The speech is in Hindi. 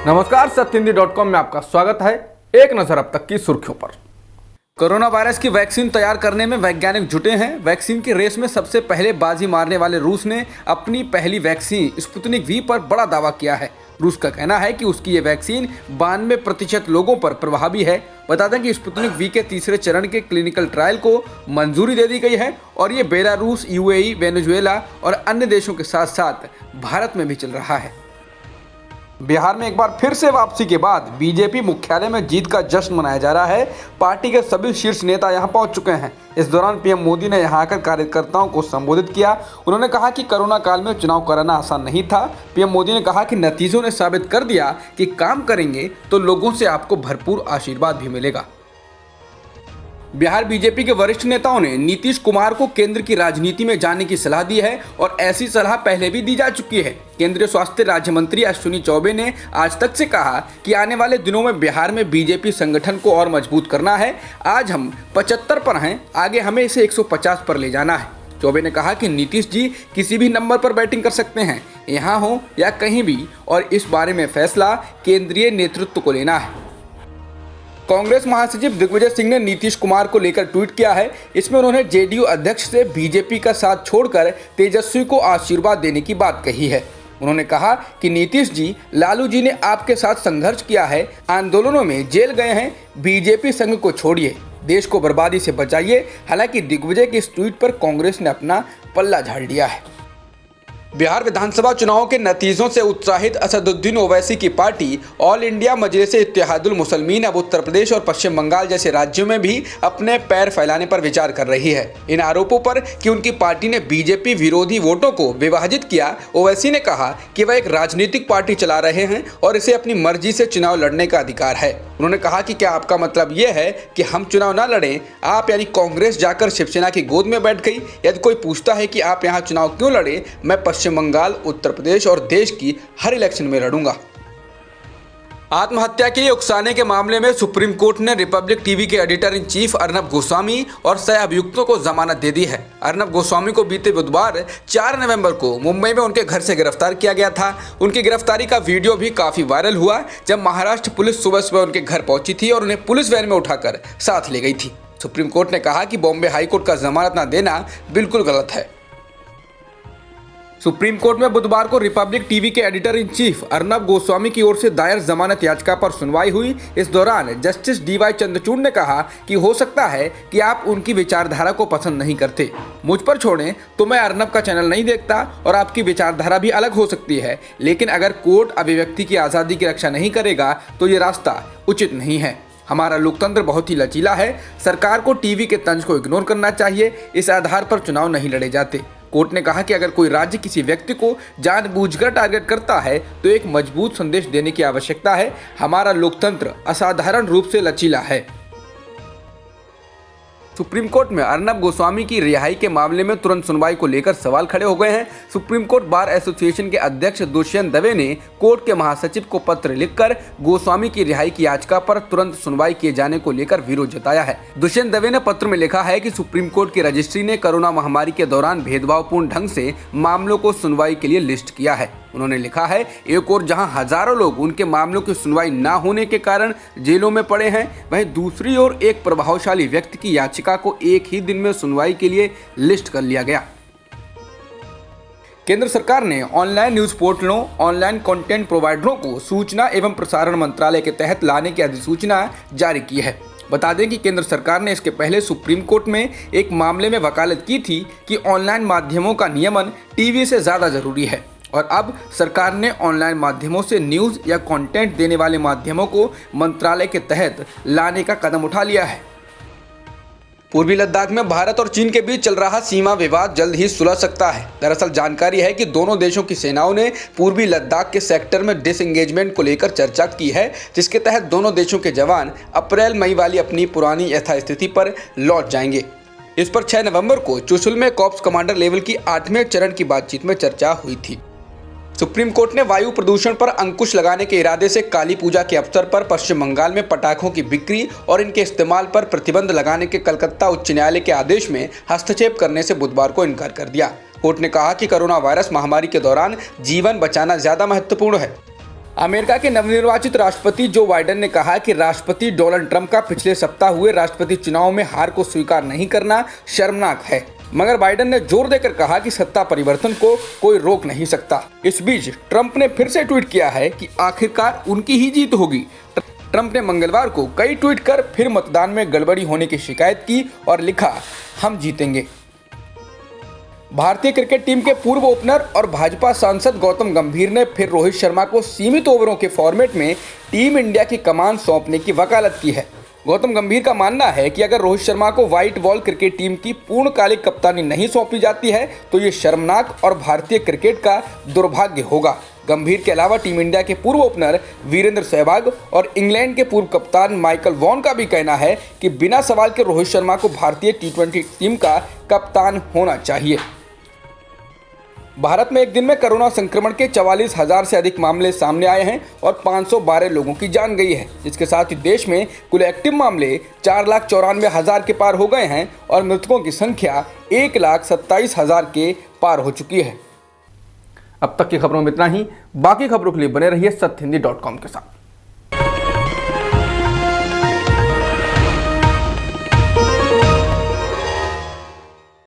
नमस्कार, सत्यहिंदी.com में आपका स्वागत है। एक नजर अब तक की सुर्खियों पर। कोरोना वायरस की वैक्सीन तैयार करने में वैज्ञानिक जुटे हैं। वैक्सीन की रेस में सबसे पहले बाजी मारने वाले रूस ने अपनी पहली वैक्सीन स्पुतनिक वी पर बड़ा दावा किया है। रूस का कहना है कि उसकी ये वैक्सीन 92% लोगों पर प्रभावी है। बता दें कि स्पुतनिक वी के तीसरे चरण के क्लिनिकल ट्रायल को मंजूरी दे दी गई है और ये बेलारूस, यूएई, वेनेजुएला और अन्य देशों के साथ साथ भारत में भी चल रहा है। बिहार में एक बार फिर से वापसी के बाद बीजेपी मुख्यालय में जीत का जश्न मनाया जा रहा है। पार्टी के सभी शीर्ष नेता यहां पहुंच चुके हैं। इस दौरान पीएम मोदी ने यहां आकर कार्यकर्ताओं को संबोधित किया। उन्होंने कहा कि कोरोना काल में चुनाव कराना आसान नहीं था। पीएम मोदी ने कहा कि नतीजों ने साबित कर दिया कि काम करेंगे तो लोगों से आपको भरपूर आशीर्वाद भी मिलेगा। बिहार बीजेपी के वरिष्ठ नेताओं ने नीतीश कुमार को केंद्र की राजनीति में जाने की सलाह दी है और ऐसी सलाह पहले भी दी जा चुकी है। केंद्रीय स्वास्थ्य राज्य मंत्री अश्विनी चौबे ने आज तक से कहा कि आने वाले दिनों में बिहार में बीजेपी संगठन को और मजबूत करना है। आज हम 75 पर हैं, आगे हमें इसे 150 पर ले जाना है। चौबे ने कहा कि नीतीश जी किसी भी नंबर पर बैटिंग कर सकते हैं, यहाँ हो या कहीं भी, और इस बारे में फैसला केंद्रीय नेतृत्व को लेना है। कांग्रेस महासचिव दिग्विजय सिंह ने नीतीश कुमार को लेकर ट्वीट किया है। इसमें उन्होंने जेडीयू अध्यक्ष से बीजेपी का साथ छोड़कर तेजस्वी को आशीर्वाद देने की बात कही है। उन्होंने कहा कि नीतीश जी, लालू जी ने आपके साथ संघर्ष किया है, आंदोलनों में जेल गए हैं, बीजेपी संघ को छोड़िए, देश को बर्बादी से बचाइए। हालांकि दिग्विजय के इस ट्वीट पर कांग्रेस ने अपना पल्ला झाड़ लिया है। बिहार विधानसभा चुनावों के नतीजों से उत्साहित असदुद्दीन ओवैसी की पार्टी ऑल इंडिया मजलिस इत्तेहादुल मुसलमीन अब उत्तर प्रदेश और पश्चिम बंगाल जैसे राज्यों में भी अपने पैर फैलाने पर विचार कर रही है। इन आरोपों पर कि उनकी पार्टी ने बीजेपी विरोधी वोटों को विभाजित किया, ओवैसी ने कहा कि वह एक राजनीतिक पार्टी चला रहे हैं और इसे अपनी मर्जी से चुनाव लड़ने का अधिकार है। उन्होंने कहा कि क्या आपका मतलब ये है कि हम चुनाव ना लड़ें? आप यानी कांग्रेस जाकर शिवसेना की गोद में बैठ गई। यदि कोई पूछता है कि आप यहाँ चुनाव क्यों लड़े, मैं पश्चिम बंगाल, उत्तर प्रदेश और देश की हर इलेक्शन में लड़ूंगा। आत्महत्या के लिए उकसाने के मामले में सुप्रीम कोर्ट ने रिपब्लिक टीवी के editor in chief Arnab Goswami और 6 अभियुक्तों को जमानत दे दी है। अर्नब गोस्वामी को बीते बुधवार 4 नवंबर को मुंबई में उनके घर से गिरफ्तार किया गया था। उनकी गिरफ्तारी का वीडियो भी काफी वायरल हुआ, जब महाराष्ट्र पुलिस सुबह सुबह उनके घर पहुंची थी और उन्हें पुलिस वैन में उठाकर साथ ले गई थी। सुप्रीम कोर्ट ने कहा कि बॉम्बे हाईकोर्ट का जमानत न देना बिल्कुल गलत है। सुप्रीम कोर्ट में बुधवार को रिपब्लिक टीवी के editor in chief Arnab Goswami की ओर से दायर जमानत याचिका पर सुनवाई हुई। इस दौरान जस्टिस डीवाई चंद्रचूड़ ने कहा कि हो सकता है कि आप उनकी विचारधारा को पसंद नहीं करते, मुझ पर छोड़ें तो मैं अर्नब का चैनल नहीं देखता और आपकी विचारधारा भी अलग हो सकती है, लेकिन अगर कोर्ट अभिव्यक्ति की आज़ादी की रक्षा नहीं करेगा तो ये रास्ता उचित नहीं है। हमारा लोकतंत्र बहुत ही लचीला है, सरकार को टीवी के तंज को इग्नोर करना चाहिए, इस आधार पर चुनाव नहीं लड़े जाते। कोर्ट ने कहा कि अगर कोई राज्य किसी व्यक्ति को जानबूझकर टारगेट करता है तो एक मजबूत संदेश देने की आवश्यकता है। हमारा लोकतंत्र असाधारण रूप से लचीला है। सुप्रीम कोर्ट में अर्नब गोस्वामी की रिहाई के मामले में तुरंत सुनवाई को लेकर सवाल खड़े हो गए हैं। सुप्रीम कोर्ट बार एसोसिएशन के अध्यक्ष दुष्यंत दवे ने कोर्ट के महासचिव को पत्र लिखकर गोस्वामी की रिहाई की याचिका पर तुरंत सुनवाई किए जाने को लेकर विरोध जताया है। दुष्यंत दवे ने पत्र में लिखा है कि सुप्रीम कोर्ट की रजिस्ट्री ने कोरोना महामारी के दौरान भेदभावपूर्ण ढंग से मामलों को सुनवाई के लिए लिस्ट किया है। उन्होंने लिखा है, एक और जहां हजारों लोग उनके मामलों की सुनवाई न होने के कारण जेलों में पड़े हैं, वहीं दूसरी ओर एक प्रभावशाली व्यक्ति की याचिका को एक ही दिन में सुनवाई के लिए लिस्ट कर लिया गया। केंद्र सरकार ने ऑनलाइन न्यूज पोर्टलों, ऑनलाइन कंटेंट प्रोवाइडरों को सूचना एवं प्रसारण मंत्रालय के तहत लाने की अधिसूचना जारी की है। बता दें कि केंद्र सरकार ने इसके पहले सुप्रीम कोर्ट में एक मामले में वकालत की थी कि ऑनलाइन माध्यमों का नियमन टीवी से ज़्यादा जरूरी है, और अब सरकार ने ऑनलाइन माध्यमों से न्यूज़ या कंटेंट देने वाले माध्यमों को मंत्रालय के तहत लाने का कदम उठा लिया है। पूर्वी लद्दाख में भारत और चीन के बीच चल रहा सीमा विवाद जल्द ही सुलझ सकता है। दरअसल जानकारी है कि दोनों देशों की सेनाओं ने पूर्वी लद्दाख के सेक्टर में डिसएंगेजमेंट को लेकर चर्चा की है, जिसके तहत दोनों देशों के जवान अप्रैल-मई वाली अपनी पुरानी यथास्थिति पर लौट जाएंगे। इस पर 6 नवंबर को चुशुल में कॉर्प्स कमांडर लेवल की 8वें चरण की बातचीत में चर्चा हुई थी। सुप्रीम कोर्ट ने वायु प्रदूषण पर अंकुश लगाने के इरादे से काली पूजा के अवसर पर पश्चिम बंगाल में पटाखों की बिक्री और इनके इस्तेमाल पर प्रतिबंध लगाने के कलकत्ता उच्च न्यायालय के आदेश में हस्तक्षेप करने से बुधवार को इनकार कर दिया। कोर्ट ने कहा कि कोरोना वायरस महामारी के दौरान जीवन बचाना ज्यादा महत्वपूर्ण है। अमेरिका के नवनिर्वाचित राष्ट्रपति जो बाइडेन ने कहा कि राष्ट्रपति डोनाल्ड ट्रंप का पिछले सप्ताह हुए राष्ट्रपति चुनाव में हार को स्वीकार नहीं करना शर्मनाक है। मगर बाइडेन ने जोर देकर कहा कि सत्ता परिवर्तन को कोई रोक नहीं सकता। इस बीच ट्रंप ने फिर से ट्वीट किया है कि आखिरकार उनकी ही जीत होगी। ट्रंप ने मंगलवार को कई ट्वीट कर फिर मतदान में गड़बड़ी होने की शिकायत की और लिखा, हम जीतेंगे। भारतीय क्रिकेट टीम के पूर्व ओपनर और भाजपा सांसद गौतम गंभीर ने फिर रोहित शर्मा को सीमित ओवरों के फॉर्मेट में टीम इंडिया की कमान सौंपने की वकालत की है। गौतम गंभीर का मानना है कि अगर रोहित शर्मा को व्हाइट बॉल क्रिकेट टीम की पूर्णकालिक कप्तानी नहीं सौंपी जाती है तो ये शर्मनाक और भारतीय क्रिकेट का दुर्भाग्य होगा। गंभीर के अलावा टीम इंडिया के पूर्व ओपनर वीरेंद्र सहवाग और इंग्लैंड के पूर्व कप्तान माइकल वॉन का भी कहना है कि बिना सवाल के रोहित शर्मा को भारतीय टी20 टीम का कप्तान होना चाहिए। भारत में एक दिन में कोरोना संक्रमण के 44,000 से अधिक मामले सामने आए हैं और 512 लोगों की जान गई है, जिसके साथ ही देश में कुल एक्टिव मामले 4,94,000 के पार हो गए हैं और मृतकों की संख्या 1,27,000 के पार हो चुकी है। अब तक की खबरों में इतना ही। बाकी खबरों के लिए बने रहिए सत्यहिंदी.com के साथ।